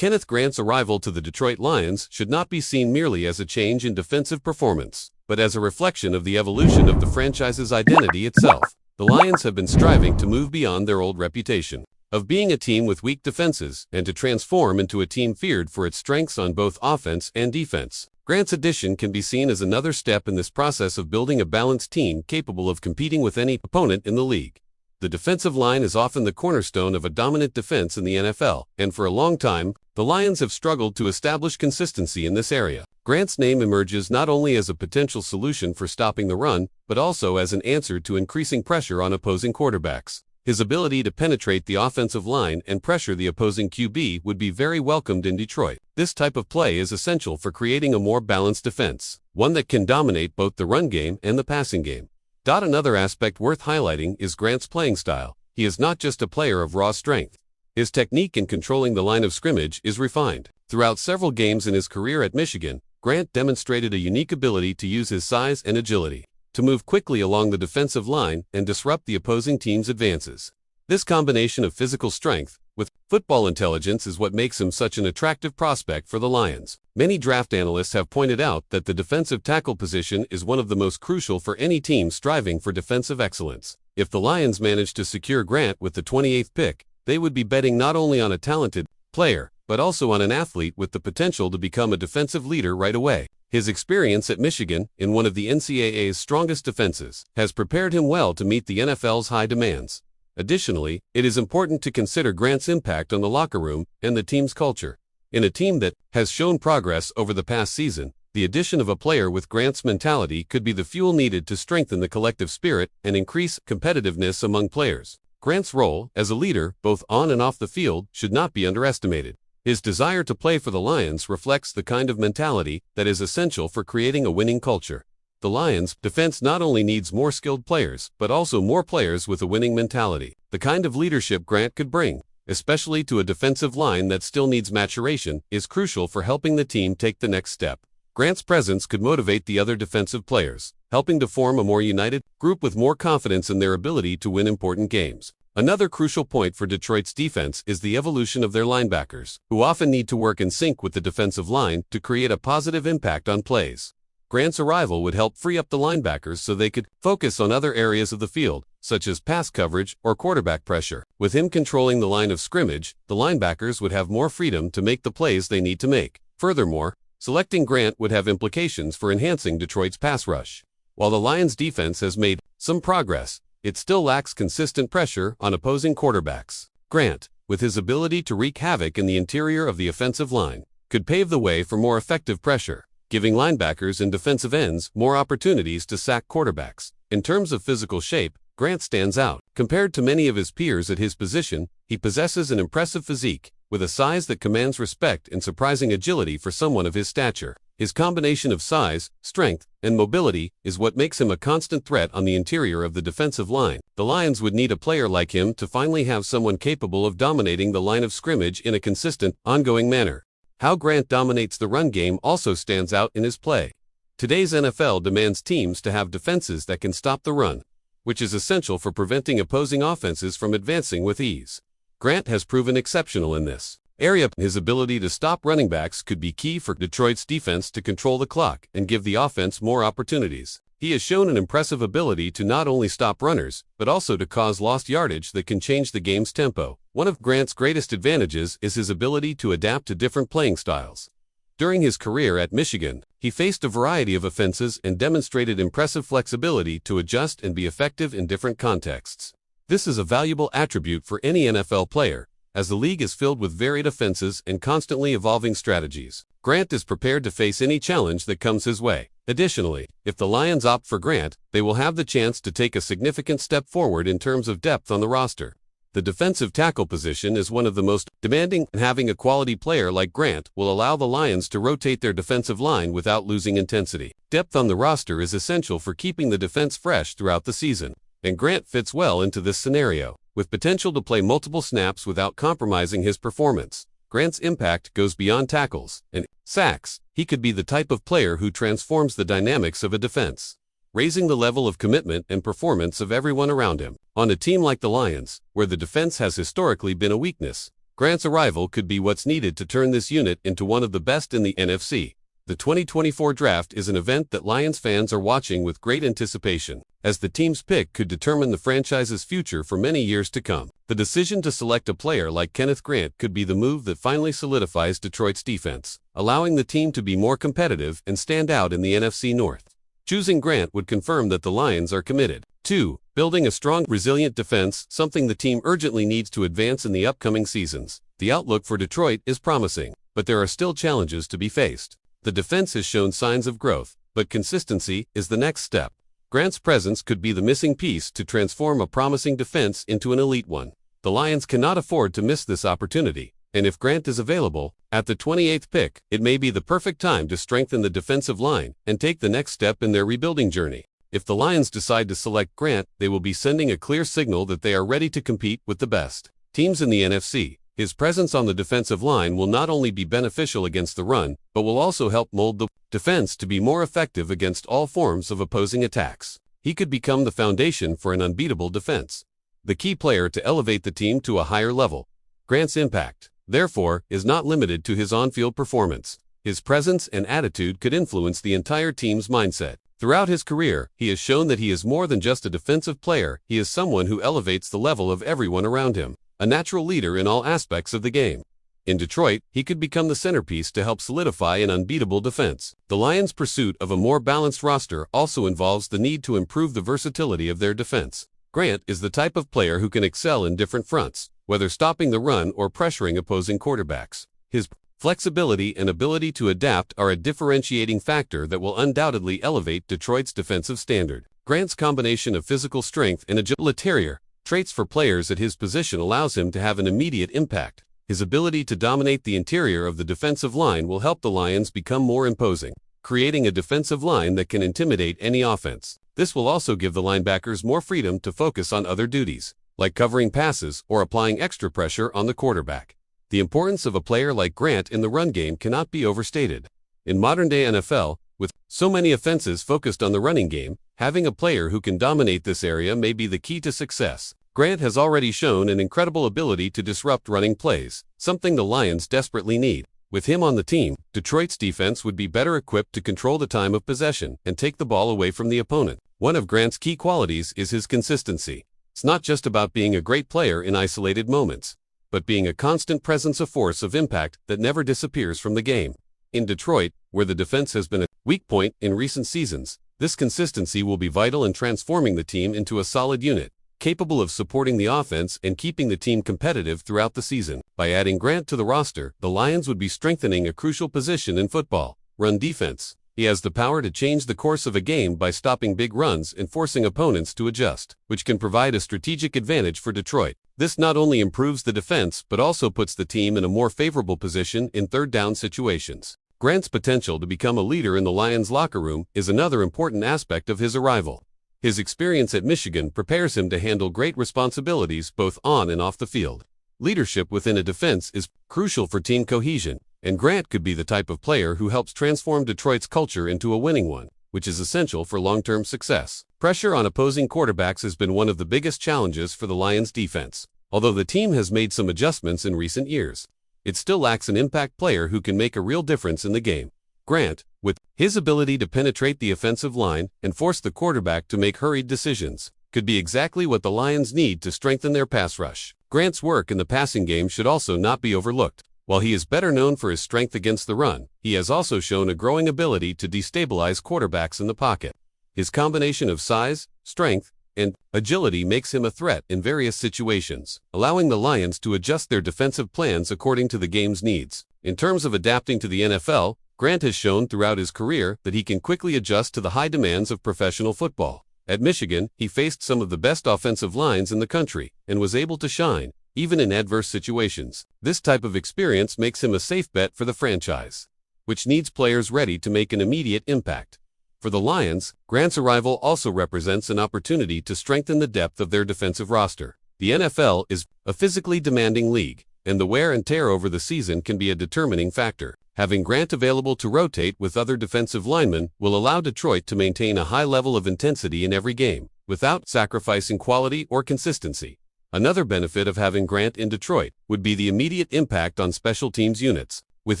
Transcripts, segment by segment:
Kenneth Grant's arrival to the Detroit Lions should not be seen merely as a change in defensive performance, but as a reflection of the evolution of the franchise's identity itself. The Lions have been striving to move beyond their old reputation of being a team with weak defenses and to transform into a team feared for its strengths on both offense and defense. Grant's addition can be seen as another step in this process of building a balanced team capable of competing with any opponent in the league. The defensive line is often the cornerstone of a dominant defense in the NFL, and for a long time, the Lions have struggled to establish consistency in this area. Grant's name emerges not only as a potential solution for stopping the run, but also as an answer to increasing pressure on opposing quarterbacks. His ability to penetrate the offensive line and pressure the opposing QB would be very welcomed in Detroit. This type of play is essential for creating a more balanced defense, one that can dominate both the run game and the passing game. Another aspect worth highlighting is Grant's playing style. He is not just a player of raw strength. His technique in controlling the line of scrimmage is refined. Throughout several games in his career at Michigan, Grant demonstrated a unique ability to use his size and agility to move quickly along the defensive line and disrupt the opposing team's advances. This combination of physical strength with football intelligence is what makes him such an attractive prospect for the Lions. Many draft analysts have pointed out that the defensive tackle position is one of the most crucial for any team striving for defensive excellence. If the Lions manage to secure Grant with the 28th pick, they would be betting not only on a talented player, but also on an athlete with the potential to become a defensive leader right away. His experience at Michigan, in one of the NCAA's strongest defenses, has prepared him well to meet the NFL's high demands. Additionally, it is important to consider Grant's impact on the locker room and the team's culture. In a team that has shown progress over the past season, the addition of a player with Grant's mentality could be the fuel needed to strengthen the collective spirit and increase competitiveness among players. Grant's role as a leader, both on and off the field, should not be underestimated. His desire to play for the Lions reflects the kind of mentality that is essential for creating a winning culture. The Lions' defense not only needs more skilled players, but also more players with a winning mentality. The kind of leadership Grant could bring, especially to a defensive line that still needs maturation, is crucial for helping the team take the next step. Grant's presence could motivate the other defensive players, helping to form a more united group with more confidence in their ability to win important games. Another crucial point for Detroit's defense is the evolution of their linebackers, who often need to work in sync with the defensive line to create a positive impact on plays. Grant's arrival would help free up the linebackers so they could focus on other areas of the field, such as pass coverage or quarterback pressure. With him controlling the line of scrimmage, the linebackers would have more freedom to make the plays they need to make. Furthermore, selecting Grant would have implications for enhancing Detroit's pass rush. While the Lions' defense has made some progress, it still lacks consistent pressure on opposing quarterbacks. Grant, with his ability to wreak havoc in the interior of the offensive line, could pave the way for more effective pressure, giving linebackers and defensive ends more opportunities to sack quarterbacks. In terms of physical shape, Grant stands out. Compared to many of his peers at his position, he possesses an impressive physique, with a size that commands respect and surprising agility for someone of his stature. His combination of size, strength, and mobility is what makes him a constant threat on the interior of the defensive line. The Lions would need a player like him to finally have someone capable of dominating the line of scrimmage in a consistent, ongoing manner. How Grant dominates the run game also stands out in his play. Today's NFL demands teams to have defenses that can stop the run, which is essential for preventing opposing offenses from advancing with ease. Grant has proven exceptional in this area. His ability to stop running backs could be key for Detroit's defense to control the clock and give the offense more opportunities. He has shown an impressive ability to not only stop runners, but also to cause lost yardage that can change the game's tempo. One of Grant's greatest advantages is his ability to adapt to different playing styles. During his career at Michigan, he faced a variety of offenses and demonstrated impressive flexibility to adjust and be effective in different contexts. This is a valuable attribute for any NFL player, as the league is filled with varied offenses and constantly evolving strategies. Grant is prepared to face any challenge that comes his way. Additionally, if the Lions opt for Grant, they will have the chance to take a significant step forward in terms of depth on the roster. The defensive tackle position is one of the most demanding, and having a quality player like Grant will allow the Lions to rotate their defensive line without losing intensity. Depth on the roster is essential for keeping the defense fresh throughout the season, and Grant fits well into this scenario, with potential to play multiple snaps without compromising his performance. Grant's impact goes beyond tackles and sacks. He could be the type of player who transforms the dynamics of a defense, raising the level of commitment and performance of everyone around him. On a team like the Lions, where the defense has historically been a weakness, Grant's arrival could be what's needed to turn this unit into one of the best in the NFC. The 2024 draft is an event that Lions fans are watching with great anticipation, as the team's pick could determine the franchise's future for many years to come. The decision to select a player like Kenneth Grant could be the move that finally solidifies Detroit's defense, allowing the team to be more competitive and stand out in the NFC North. Choosing Grant would confirm that the Lions are committed. 2. Building a strong, resilient defense, something the team urgently needs to advance in the upcoming seasons. The outlook for Detroit is promising, but there are still challenges to be faced. The defense has shown signs of growth, but consistency is the next step. Grant's presence could be the missing piece to transform a promising defense into an elite one. The Lions cannot afford to miss this opportunity, and if Grant is available, at the 28th pick, it may be the perfect time to strengthen the defensive line and take the next step in their rebuilding journey. If the Lions decide to select Grant, they will be sending a clear signal that they are ready to compete with the best teams in the NFC. His presence on the defensive line will not only be beneficial against the run, but will also help mold the defense to be more effective against all forms of opposing attacks. He could become the foundation for an unbeatable defense, the key player to elevate the team to a higher level. Grant's impact, therefore, is not limited to his on-field performance. His presence and attitude could influence the entire team's mindset. Throughout his career, he has shown that he is more than just a defensive player. He is someone who elevates the level of everyone around him, a natural leader in all aspects of the game. In Detroit, he could become the centerpiece to help solidify an unbeatable defense. The Lions' pursuit of a more balanced roster also involves the need to improve the versatility of their defense. Grant is the type of player who can excel in different fronts, whether stopping the run or pressuring opposing quarterbacks. His flexibility and ability to adapt are a differentiating factor that will undoubtedly elevate Detroit's defensive standard. Grant's combination of physical strength and agility traits for players at his position allows him to have an immediate impact. His ability to dominate the interior of the defensive line will help the Lions become more imposing, creating a defensive line that can intimidate any offense. This will also give the linebackers more freedom to focus on other duties, like covering passes or applying extra pressure on the quarterback. The importance of a player like Grant in the run game cannot be overstated. In modern-day NFL, with so many offenses focused on the running game, having a player who can dominate this area may be the key to success. Grant has already shown an incredible ability to disrupt running plays, something the Lions desperately need. With him on the team, Detroit's defense would be better equipped to control the time of possession and take the ball away from the opponent. One of Grant's key qualities is his consistency. It's not just about being a great player in isolated moments, but being a constant presence, a force of impact that never disappears from the game. In Detroit, where the defense has been a weak point in recent seasons, this consistency will be vital in transforming the team into a solid unit, capable of supporting the offense and keeping the team competitive throughout the season. By adding Grant to the roster, the Lions would be strengthening a crucial position in football: run defense. He has the power to change the course of a game by stopping big runs and forcing opponents to adjust, which can provide a strategic advantage for Detroit. This not only improves the defense but also puts the team in a more favorable position in third-down situations. Grant's potential to become a leader in the Lions' locker room is another important aspect of his arrival. His experience at Michigan prepares him to handle great responsibilities both on and off the field. Leadership within a defense is crucial for team cohesion, and Grant could be the type of player who helps transform Detroit's culture into a winning one, which is essential for long-term success. Pressure on opposing quarterbacks has been one of the biggest challenges for the Lions' defense. Although the team has made some adjustments in recent years, it still lacks an impact player who can make a real difference in the game. Grant, with his ability to penetrate the offensive line and force the quarterback to make hurried decisions, could be exactly what the Lions need to strengthen their pass rush. Grant's work in the passing game should also not be overlooked. While he is better known for his strength against the run, he has also shown a growing ability to destabilize quarterbacks in the pocket. His combination of size, strength, and agility makes him a threat in various situations, allowing the Lions to adjust their defensive plans according to the game's needs. In terms of adapting to the NFL, Grant has shown throughout his career that he can quickly adjust to the high demands of professional football. At Michigan, he faced some of the best offensive lines in the country and was able to shine, even in adverse situations. This type of experience makes him a safe bet for the franchise, which needs players ready to make an immediate impact. For the Lions, Grant's arrival also represents an opportunity to strengthen the depth of their defensive roster. The NFL is a physically demanding league, and the wear and tear over the season can be a determining factor. Having Grant available to rotate with other defensive linemen will allow Detroit to maintain a high level of intensity in every game, without sacrificing quality or consistency. Another benefit of having Grant in Detroit would be the immediate impact on special teams units. With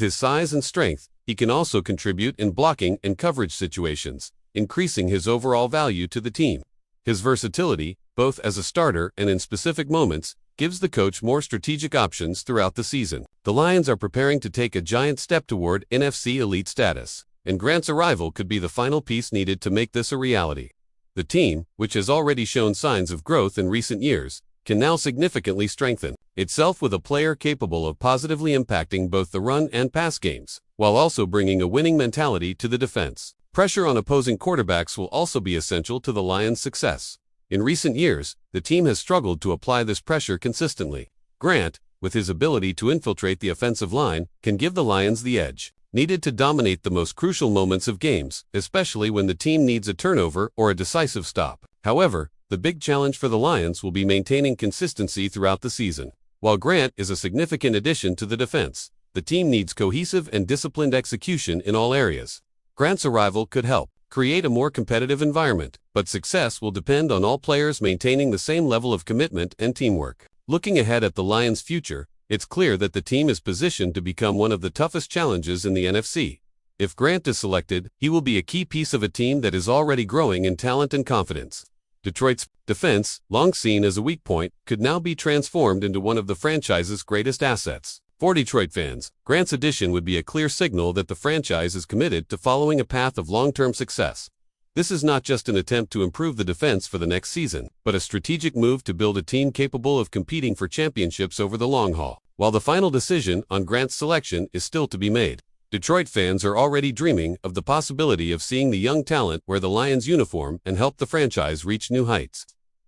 his size and strength, he can also contribute in blocking and coverage situations, increasing his overall value to the team. His versatility, both as a starter and in specific moments, gives the coach more strategic options throughout the season. The Lions are preparing to take a giant step toward NFC elite status, and Grant's arrival could be the final piece needed to make this a reality. The team, which has already shown signs of growth in recent years, can now significantly strengthen itself with a player capable of positively impacting both the run and pass games, while also bringing a winning mentality to the defense. Pressure on opposing quarterbacks will also be essential to the Lions' success. In recent years, the team has struggled to apply this pressure consistently. Grant, with his ability to infiltrate the offensive line, can give the Lions the edge needed to dominate the most crucial moments of games, especially when the team needs a turnover or a decisive stop. However, the big challenge for the Lions will be maintaining consistency throughout the season. While Grant is a significant addition to the defense, the team needs cohesive and disciplined execution in all areas. Grant's arrival could help create a more competitive environment, but success will depend on all players maintaining the same level of commitment and teamwork. Looking ahead at the Lions' future, it's clear that the team is positioned to become one of the toughest challenges in the NFC. If Grant is selected, he will be a key piece of a team that is already growing in talent and confidence. Detroit's defense, long seen as a weak point, could now be transformed into one of the franchise's greatest assets. For Detroit fans, Grant's addition would be a clear signal that the franchise is committed to following a path of long-term success. This is not just an attempt to improve the defense for the next season, but a strategic move to build a team capable of competing for championships over the long haul. While the final decision on Grant's selection is still to be made, Detroit fans are already dreaming of the possibility of seeing the young talent wear the Lions uniform and help the franchise reach new heights.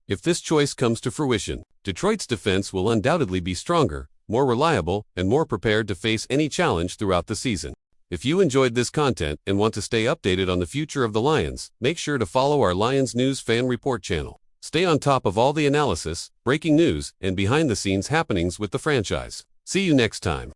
If this choice comes to fruition, Detroit's defense will undoubtedly be stronger, more reliable, and more prepared to face any challenge throughout the season. If you enjoyed this content and want to stay updated on the future of the Lions, make sure to follow our Lions News Fan Report channel. Stay on top of all the analysis, breaking news, and behind-the-scenes happenings with the franchise. See you next time.